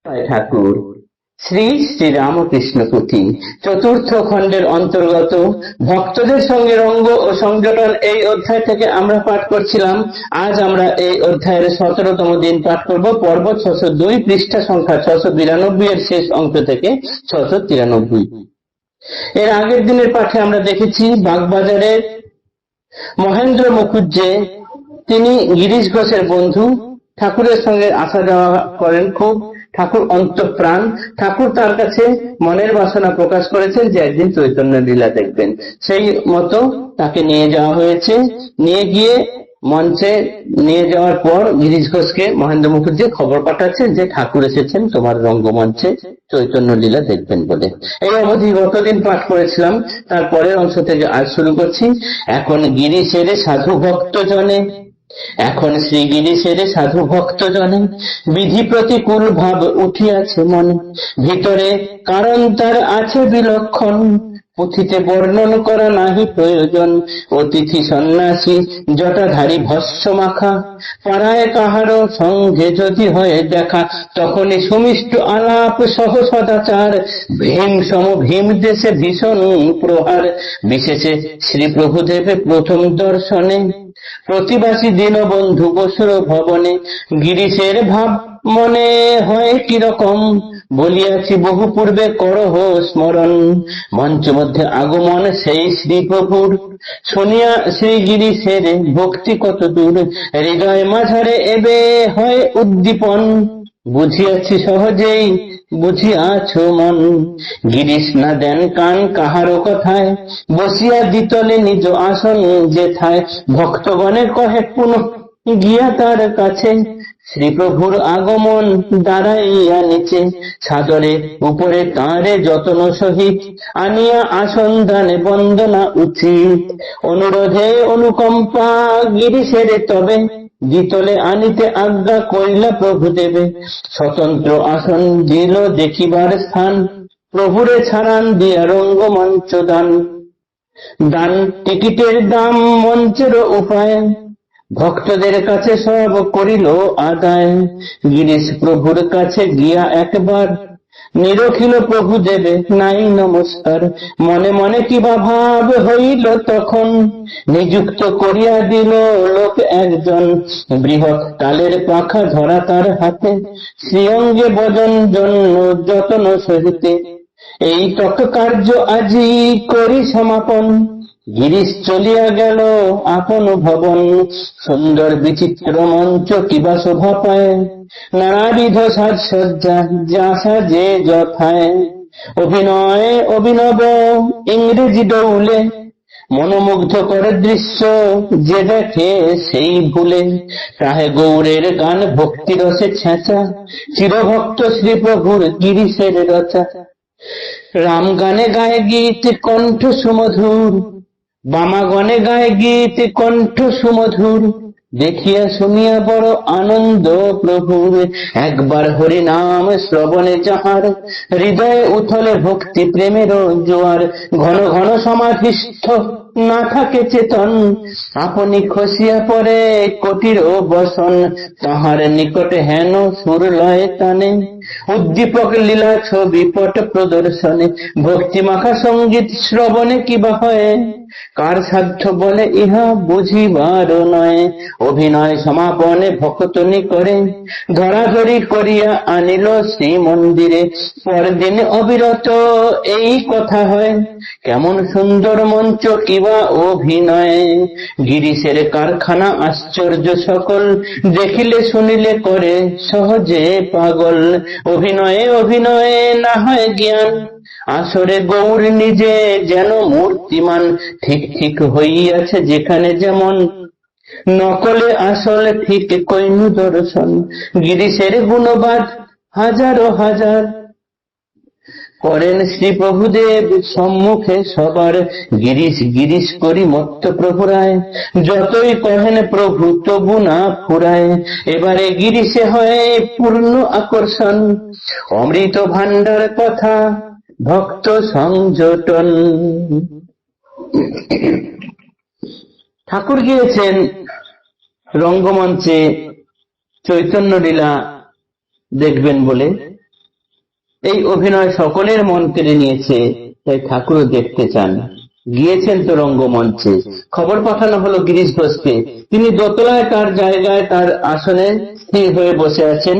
ঠাকুর শ্রী শ্রী রামকৃষ্ণ পুঁথি চতুর্থ খণ্ডের অন্তর্গত ভক্তদের সঙ্গে রঙ্গ ও সংযোজন এই অধ্যায় থেকে আমরা পাঠ করছিলাম। আজ আমরা এই অধ্যায়ের 17তম দিন পাঠ করব। পর্ব 602, পৃষ্ঠা সংখ্যা 692 এর শেষ অংশ থেকে 693। এর আগের দিনের পাঠে আমরা দেখেছি বাগবাজারের মহেন্দ্র মুখুজ্জে, তিনি গিরিশ ঘোষের বন্ধু, ঠাকুরের সঙ্গে আসা যাওয়া করেন খুব। ঠাকুর অন্তঃপ্রাণ, ঠাকুর তার কাছে মনের বাসনা প্রকাশ করেছেন যে একদিন চৈতন্য লীলা দেখবেন। সেই মতো তাকে নিয়ে যাওয়া হয়েছে। নিয়ে গিয়ে মঞ্চে নিয়ে যাওয়ার পর গিরিশ ঘোষকে মহেন্দ্র মুখুজ্জে খবর পাঠাচ্ছেন যে ঠাকুর এসেছেন তোমার রঙ্গমঞ্চে চৈতন্য লীলা দেখবেন বলে। এই অবধি গতদিন পাঠ করেছিলাম। তারপরের অংশ থেকে আজ শুরু করছি। এখন গিরিশের সাধু ভক্ত জনে, এখন শ্রী গিরিশের সাধু ভক্ত জনে বিধি প্রতিকূল ভাব উঠিয়াছে মনে, ভিতরে কারণ তার আছে বিলক্ষণ, পুঁথিতে বর্ণন করা নাহি প্রয়োজন। অতিথি সন্ন্যাসী জটাধারী ভস্য মাখা, পাড়ায় কাহারো সঙ্গে যদি হয় দেখা, তখনই সুমিষ্ট আলাপ সহ সদাচার, ভীম সম ভীম দেশে ভীষণ প্রহার। বিশেষে শ্রী প্রভুদেবে প্রথম দর্শনে, প্রতিবাসী দীনবন্ধু বসুর ভবনে, গিরিশের ভাব মনে হয় কিরকম, বলিয়াছি বহু পূর্বে করহ স্মরণ। মঞ্চ মধ্যে আগমন সেই শ্রী প্রভুর, শুনিয়া শ্রী গিরিশের ভক্তি কত দূর, হৃদয় মাঝারে এবে হয় উদ্দীপন, বুঝিয়াছি সহজেই বুঝিয়াছ মন। গিরিশ না দেন কান কাহারো কথায়, বসিয়া দ্বিতলে নিজ আসন যেথায়, ভক্তগণে কহে পুনঃ গিয়া তার কাছে, শ্রীপ্রভুর আগমন দাঁড়াইয়া নিচে, সাদরে উপরে তাঁরে যত্ন সহিত, আনিয়া আসন দানে বন্দনা উচিত। অনুরোধে অনুকম্পা গিরিশের তবে, দ্বিতলে আনিতে আজ্ঞা করিলা প্রভু দেবে। স্বতন্ত্র আসন দিল দেখিবার স্থান, প্রভুরে ছাড়ান দিয়া রঙ্গমঞ্চ দান। দান টিকিটের দাম মঞ্চের উপায়, ভক্তদের কাছে সব করিল আদায়। গিরিশ প্রভুর কাছে গিয়া একবার, নিরখিল প্রভু দেবে নাই নমস্কার। মনে মনে কিবা ভাব হইল তখন, নিযুক্ত করিয়া দিল লোক একজন, বৃহৎ তালের পাখা ধরা তার হাতে, শ্রীঅঙ্গে বজন জন্য যতন সহিতে। এই তক কার্য আজি করি সমাপন, গিরিশ চলিয়া গেল আপন ভবন। সুন্দর বিচিত্র মঞ্চ কিবা শোভা পায়, নানাবিধ সাজসজ্জা যা সাজে যথায়। অভিনয় অভিনব ইংরেজি ডৌলে, মনোমুগ্ধ করে দৃশ্য যে দেখে সেই ভুলে। তাহে গৌরের গান ভক্তি রসে ছেঁচা, চিরভক্ত শ্রীপ্রভুর গিরিশের রচা। রাম গানে গায়ে গীত কণ্ঠ সুমধুর, বামা গণে গায়ে গীত কণ্ঠ সুমধুর, দেখিয়া শুনিয়া বড় আনন্দ প্রভুর। একবার হরি নাম শ্রবণে যাহার, হৃদয়ে উথলে ভক্তি প্রেমের জোয়ার। ঘন ঘন সমাধিস্থ না থাকে চেতন, আপনি খসিয়া পড়ে কোটির বসন। তাহার নিকটে হেন সুর লয় টানে, উদ্দীপক লীলা ছবি পট প্রদর্শনে। ভক্তি মাখা সঙ্গীত শ্রবণে কিবা হয়, কার সাধ্য বলে ইহা বুঝিবার নয়। অভিনয় সমাপনে ভক্তনি করে, ধরাধরি করিয়া আনিল শ্রী মন্দিরে। পরদিন অবিরত এই কথা হয়, কেমন সুন্দর মঞ্চ কিবা অভিনয়। গিরিশের কারখানা আশ্চর্য সকল, দেখিলে শুনিলে করে সহজে পাগল। অভিনয়ে অভিনয়ে না হয় জ্ঞান, আসরে গৌর নিজে যেন মূর্তিমান। ঠিক ঠিক হইয়াছে যেখানে যেমন, নকলে আসল ঠিক কইনু দর্শন। গিরিশের গুণবাদ হাজারো হাজার, করেন শ্রী প্রভুদেব সম্মুখে সবার। গিরিশ গিরিশ করি মত্ত প্রভুরায়, যতই কহেন প্রভু তবু না ফুরায়। এবারে গিরিশে হয় পূর্ণ আকর্ষণ, অমৃত ভাণ্ডার কথা ভক্ত সংযোটন। ঠাকুর গিয়েছেন রঙ্গমঞ্চে চৈতন্য লীলা দেখবেন বলে। এই অভিনয় সকলের মন কেড়ে নিয়েছে, তাই ঠাকুরও দেখতে চান। গিয়েছেন তো রঙ্গমঞ্চে। খবর পাঠানো হলো গিরিশ ঘোষকে। তিনি দোতলায় তার জায়গায় তার আসনে স্থির হয়ে বসে আছেন।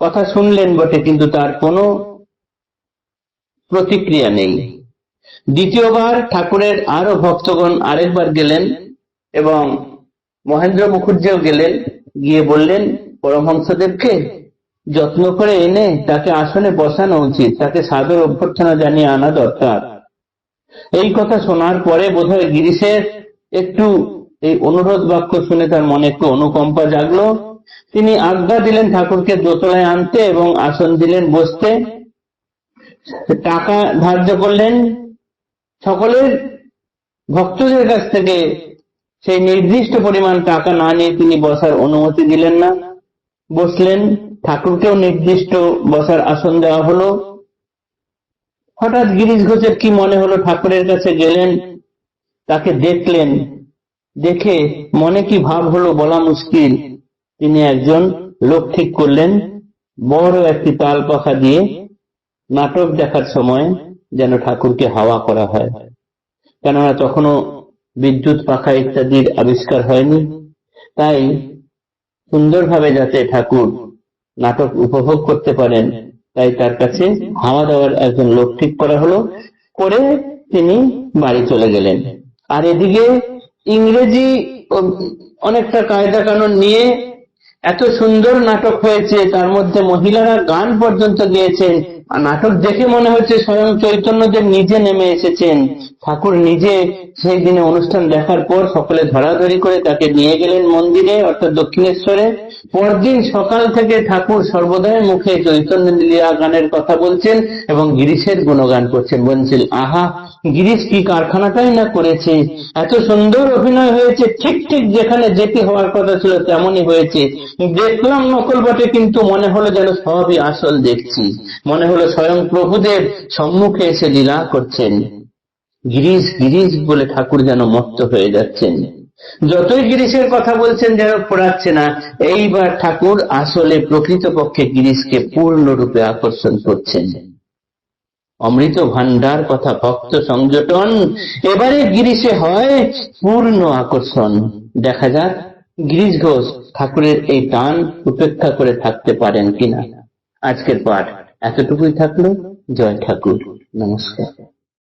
কথা শুনলেন বটে, কিন্তু তার কোনো প্রতিক্রিয়া নেই। দ্বিতীয়বার ঠাকুরের আরো ভক্তগণ আরেকবার গেলেন এবং মহেন্দ্র মুখুজ্জেও গেলেন। গিয়ে বললেন, পরমহংসদেবকে যত্ন করে এনে তাকে আসনে বসানো উচিত, তাকে সাদর অভ্যর্থনা জানিয়ে আনা দরকার। এই কথা শোনার পরে বোধহয় গিরিশের একটু, এই অনুরোধ বাক্য শুনে তার মনে একটু অনুকম্পা জাগলো। তিনি আজ্ঞা দিলেন ঠাকুরকে দোতলায় আনতে এবং আসন দিলেন বসতে। টাকা ধার্য করলেন। সকলের ভক্তদের কাছ থেকে সেই নির্দিষ্ট পরিমাণ টাকা না নিয়ে তিনি বসার অনুমতি দিলেন না। বসলেন। ঠাকুরকেও নির্দিষ্ট বসার আসন দেওয়া হলো। হঠাৎ গিরিশ ঘোষের কি মনে হলো, ঠাকুরের কাছে গেলেন, তাকে দেখলেন। দেখে মনে কি ভাব হলো বলা মুশকিল। তিনি একজন লোক ঠিক করলেন, বড় একটি তাল পাখা দিয়ে নাটক দেখার সময় যেন ঠাকুরকে হাওয়া করা হয়। কেননা তখনও বিদ্যুৎ পাখা ইত্যাদির আবিষ্কার হয়নি। তাই সুন্দরভাবে যাতে ঠাকুর নাটক উপভোগ করতে পারেন, তাই তার কাছে হাওয়া দেওয়ার একজন লোক ঠিক করা হলো। করে তিনি বাড়ি চলে গেলেন। আর এদিকে ইংরেজি অনেকটা কায়দা কানুন নিয়ে এত সুন্দর নাটক হয়েছে, তার মধ্যে মহিলারা গান পর্যন্ত গেয়েছেন। আর নাটক দেখে মনে হচ্ছে স্বয়ং চৈতন্যদেব নিজে নেমে এসেছেন। ঠাকুর নিজে সেই দিনে অনুষ্ঠান দেখার পর সকলে ধরাধরি করে তাকে নিয়ে গেলেন মন্দিরে, অর্থাৎ দক্ষিণেশ্বরে। পরদিন সকাল থেকে ঠাকুর সর্বদাই মুখে চৈতন্য লীলা গানের কথা বলছেন এবং গিরিশের গুণগান করছেন। বলছেন, আহা, গিরিশ কি কারখানাটাই না করেছে, এত সুন্দর অভিনয় হয়েছে, ঠিক ঠিক যেখানে যেটি হওয়ার কথা ছিল তেমনই হয়েছে। দেখলাম নকল বটে, কিন্তু মনে হলো যেন সবই আসল দেখছি। মনে হলো স্বয়ং প্রভুদেব সম্মুখে এসে লীলা করছেন। গিরিশ গিরিশ বলে ঠাকুর যেন মত্ত হয়ে যাচ্ছেন। যতই গিরিশের কথা বলছেন যেন পড়াচ্ছে না। এইবার ঠাকুর আসলে প্রকৃতপক্ষে গিরিশকে পূর্ণরূপে আকর্ষণ করছেন। অমৃত ভান্ডার কথা ভক্ত সংযটন, এবারে গিরিশে হয় পূর্ণ আকর্ষণ। দেখা যাক গিরিশ ঘোষ ঠাকুরের এই টান উপেক্ষা করে থাকতে পারেন কিনা। আজকের পাঠ এতটুকুই থাকলো। জয় ঠাকুর, নমস্কার।